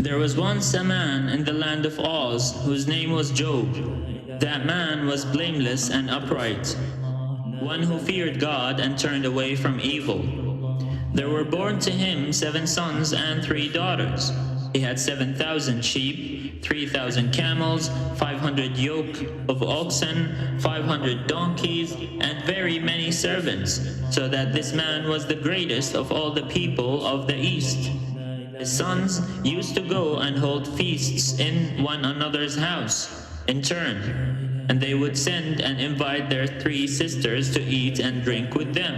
There was once a man in the land of Oz whose name was Job. That man was blameless and upright, one who feared God and turned away from evil. There were born to him 7 sons and 3 daughters. He had 7,000 sheep, 3,000 camels, 500 yoke of oxen, 500 donkeys, and very many servants, so that this man was the greatest of all the people of the East. His sons used to go and hold feasts in one another's house in turn, and they would send and invite their 3 sisters to eat and drink with them.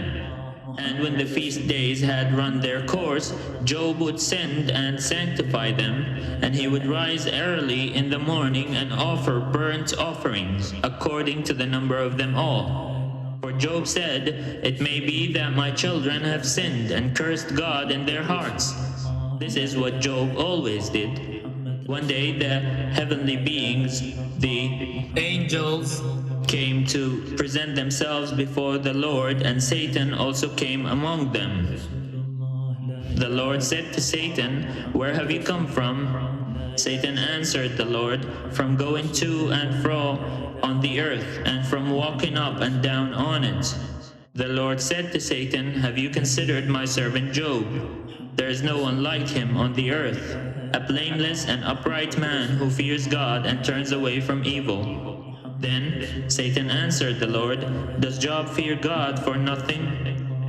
And when the feast days had run their course, Job would send and sanctify them, and he would rise early in the morning and offer burnt offerings, according to the number of them all. For Job said, "It may be that my children have sinned and cursed God in their hearts." This is what Job always did. One day the heavenly beings, the angels, came to present themselves before the Lord, and Satan also came among them. The Lord said to Satan, "Where have you come from?" Satan answered the Lord, "From going to and fro on the earth, and from walking up and down on it." The Lord said to Satan, "Have you considered my servant Job? There is no one like him on the earth, a blameless and upright man who fears God and turns away from evil." Then Satan answered the Lord, "Does Job fear God for nothing?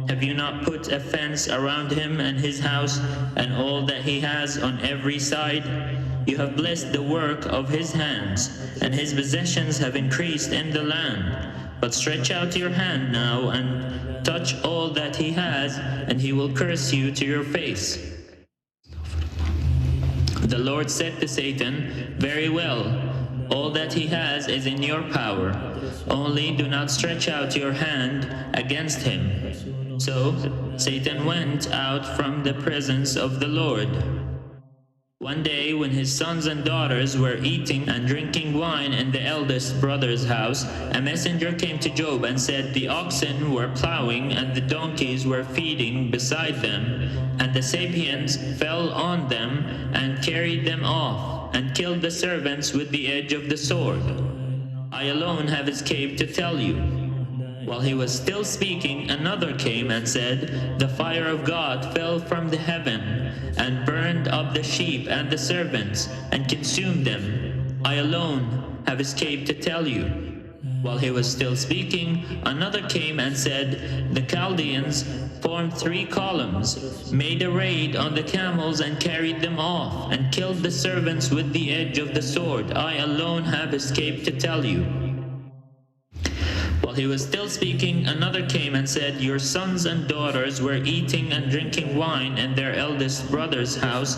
Have you not put a fence around him and his house and all that he has on every side? You have blessed the work of his hands, and his possessions have increased in the land. But stretch out your hand now and touch all that he has, and he will curse you to your face." The Lord said to Satan, "Very well, all that he has is in your power. Only do not stretch out your hand against him." So Satan went out from the presence of the Lord. One day, when his sons and daughters were eating and drinking wine in the eldest brother's house, a messenger came to Job and said, "The oxen were plowing and the donkeys were feeding beside them, and the Sabeans fell on them and carried them off, and killed the servants with the edge of the sword. I alone have escaped to tell you." While he was still speaking, another came and said, "The fire of God fell from the heaven and burned up the sheep and the servants and consumed them. I alone have escaped to tell you." While he was still speaking, another came and said, "The Chaldeans formed 3 columns, made a raid on the camels and carried them off, and killed the servants with the edge of the sword. I alone have escaped to tell you." While he was still speaking, another came and said, "Your sons and daughters were eating and drinking wine in their eldest brother's house,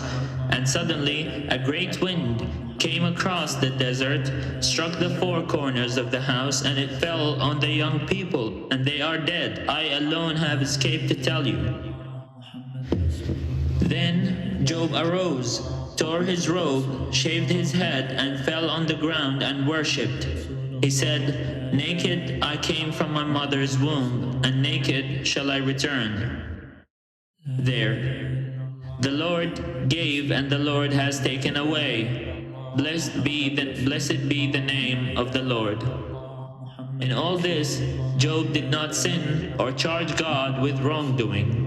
and suddenly a great wind came across the desert, struck the 4 corners of the house, and it fell on the young people, and they are dead. I alone have escaped to tell you." Then Job arose, tore his robe, shaved his head, and fell on the ground and worshipped. He said, "Naked I came from my mother's womb, and naked shall I return." There, the Lord gave, and the Lord has taken away. Blessed be the name of the Lord. In all this, Job did not sin or charge God with wrongdoing.